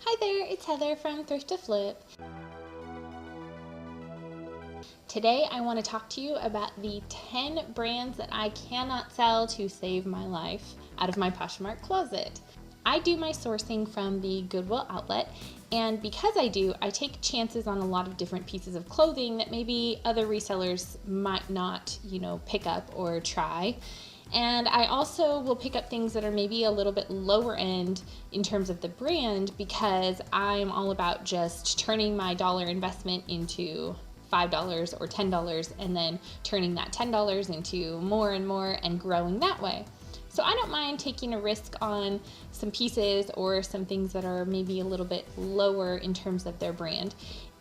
Hi there, it's Heather from Thrift To Flip. Today I want to talk to you about the 10 brands that I cannot sell to save my life out of my Poshmark closet. I do my sourcing from the Goodwill outlet, and because I do, I take chances on a lot of different pieces of clothing that maybe other resellers might not, pick up or try. And I also will pick up things that are maybe a little bit lower end in terms of the brand, because I'm all about just turning my dollar investment into $5 or $10 and then turning that $10 into more and more and growing that way. So I don't mind taking a risk on some pieces or some things that are maybe a little bit lower in terms of their brand.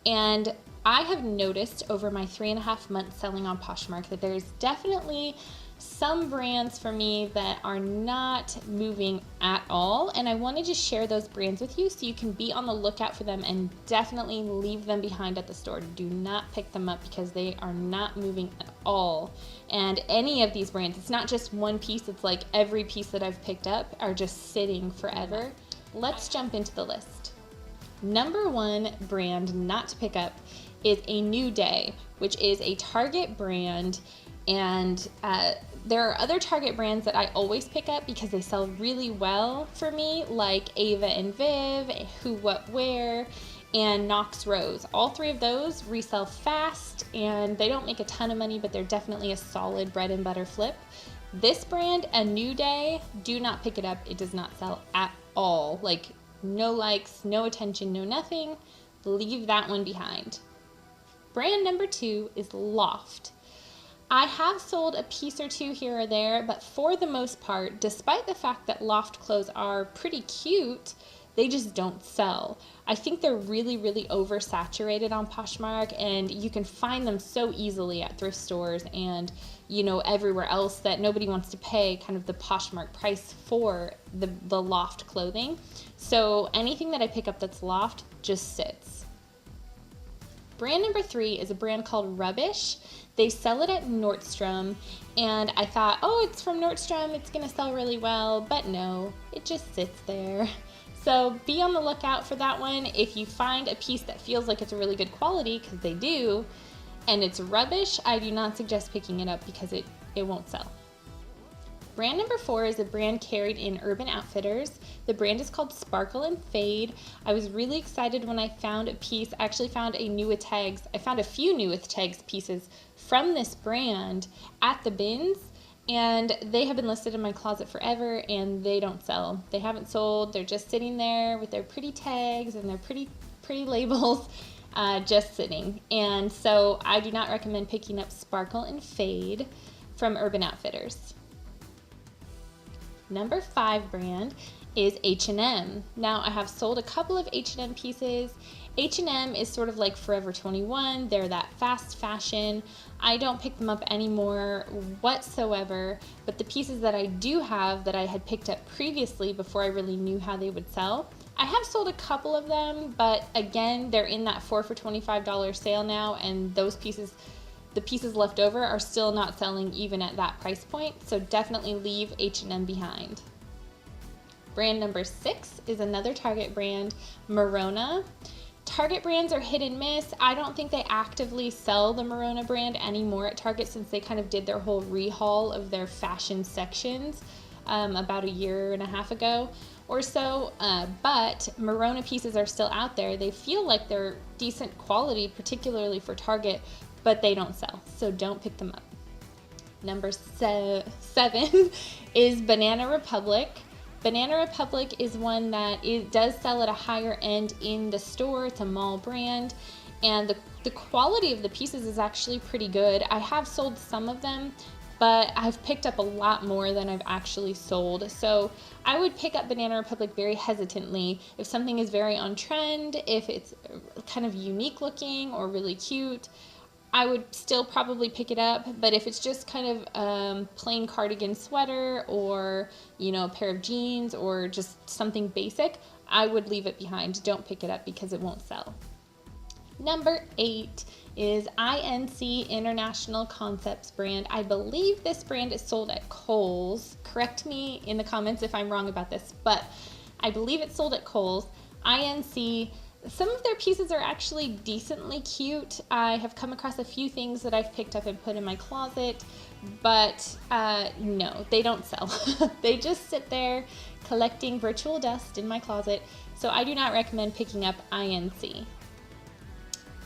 And I have noticed over my 3.5 months selling on Poshmark that there's definitely some brands for me that are not moving at all, and I wanted to share those brands with you so you can be on the lookout for them and definitely leave them behind at the store. Do not pick them up because they are not moving at all. And any of these brands, it's not just one piece, it's like every piece that I've picked up are just sitting forever. Let's jump into the list. Number 1 brand not to pick up is A New Day, which is a Target brand. And there are other Target brands that I always pick up because they sell really well for me, like Ava and Viv, Who What Wear, and Knox Rose. All 3 of those resell fast, and they don't make a ton of money, but they're definitely a solid bread and butter flip. This brand, A New Day, do not pick it up. It does not sell at all. Like, no likes, no attention, no nothing. Leave that one behind. Brand number 2 is LOFT. I have sold a piece or 2 here or there, but for the most part, despite the fact that LOFT clothes are pretty cute, they just don't sell. I think they're really, really oversaturated on Poshmark, and you can find them so easily at thrift stores and, everywhere else, that nobody wants to pay kind of the Poshmark price for the LOFT clothing. So anything that I pick up that's LOFT just sits. Brand number 3 is a brand called Rubbish. They sell it at Nordstrom, and I thought, oh, it's from Nordstrom, it's gonna sell really well, but no, it just sits there. So be on the lookout for that one. If you find a piece that feels like it's a really good quality, because they do, and it's Rubbish, I do not suggest picking it up because it won't sell. Brand number 4 is a brand carried in Urban Outfitters. The brand is called Sparkle and Fade. I was really excited when I found a piece. I actually found a new with tags. I found a few new with tags pieces from this brand at the bins, and they have been listed in my closet forever, and they don't sell. They haven't sold. They're just sitting there with their pretty tags and their pretty labels, just sitting. And so I do not recommend picking up Sparkle and Fade from Urban Outfitters. Number 5 brand is H&M. Now, I have sold a couple of H&M pieces. H&M is sort of like Forever 21. They're that fast fashion. I don't pick them up anymore whatsoever, but the pieces that I do have that I had picked up previously before I really knew how they would sell, I have sold a couple of them, but again, they're in that 4 for $25 sale now, and those pieces, the pieces left over, are still not selling even at that price point, so definitely leave H&M behind. Brand number 6 is another Target brand, MERONA. Target brands are hit and miss. I don't think they actively sell the MERONA brand anymore at Target, since they kind of did their whole rehaul of their fashion sections about 1.5 years ago or so, but MERONA pieces are still out there. They feel like they're decent quality, particularly for Target, but they don't sell, so don't pick them up. Number 7 is Banana Republic. Banana Republic is one that does sell at a higher end in the store. It's a mall brand, and the quality of the pieces is actually pretty good. I have sold some of them, but I've picked up a lot more than I've actually sold. So I would pick up Banana Republic very hesitantly. If something is very on trend, if it's kind of unique looking or really cute, I would still probably pick it up, but if it's just kind of plain cardigan sweater, or a pair of jeans, or just something basic, I would leave it behind. Don't pick it up because it won't sell. Number 8 is I.N.C International Concepts brand. I believe this brand is sold at Kohl's. Correct me in the comments if I'm wrong about this, but I believe it's sold at Kohl's. I.N.C, some of their pieces are actually decently cute. I have come across a few things that I've picked up and put in my closet, but no, they don't sell. They just sit there collecting virtual dust in my closet, so I do not recommend picking up I.N.C.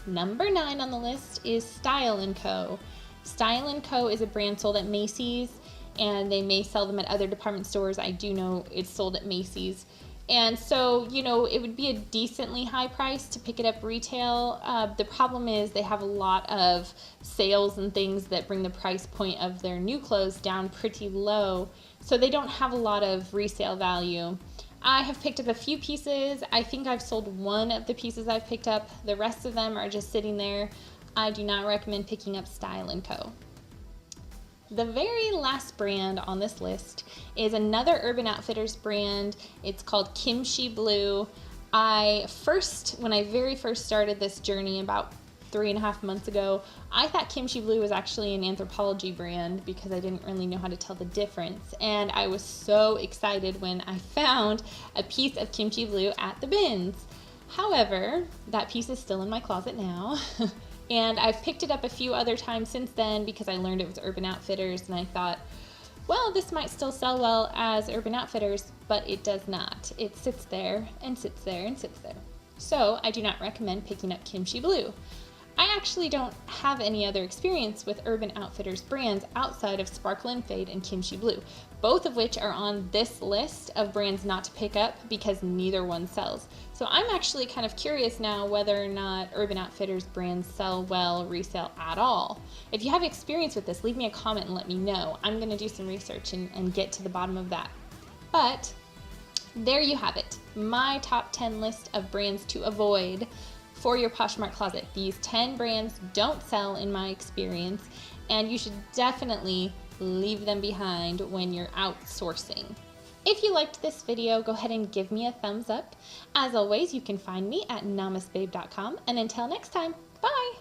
Number 9 on the list is Style & Co. Style & Co is a brand sold at Macy's, and they may sell them at other department stores. I do know it's sold at Macy's. And so, you know, it would be a decently high price to pick it up retail. The problem is they have a lot of sales and things that bring the price point of their new clothes down pretty low, so they don't have a lot of resale value. I have picked up a few pieces. I think I've sold one of the pieces I've picked up. The rest of them are just sitting there. I do not recommend picking up Style & Co. The very last brand on this list is another Urban Outfitters brand. It's called Kimchi Blue. When I very first started this journey about 3.5 months ago, I thought Kimchi Blue was actually an Anthropologie brand because I didn't really know how to tell the difference. And I was so excited when I found a piece of Kimchi Blue at the bins. However, that piece is still in my closet now. And I've picked it up a few other times since then because I learned it was Urban Outfitters, and I thought, well, this might still sell well as Urban Outfitters, but it does not. It sits there and sits there and sits there. So I do not recommend picking up Kimchi Blue. I actually don't have any other experience with Urban Outfitters brands outside of Sparkle and Fade and Kimchi Blue, both of which are on this list of brands not to pick up because neither one sells. So I'm actually kind of curious now whether or not Urban Outfitters brands sell well resale at all. If you have experience with this, leave me a comment and let me know. I'm going to do some research and get to the bottom of that. But there you have it, my top 10 list of brands to avoid for your Poshmark closet. These 10 brands don't sell in my experience, and you should definitely leave them behind when you're outsourcing. If you liked this video, go ahead and give me a thumbs up. As always, you can find me at namasbabe.com, and until next time, bye!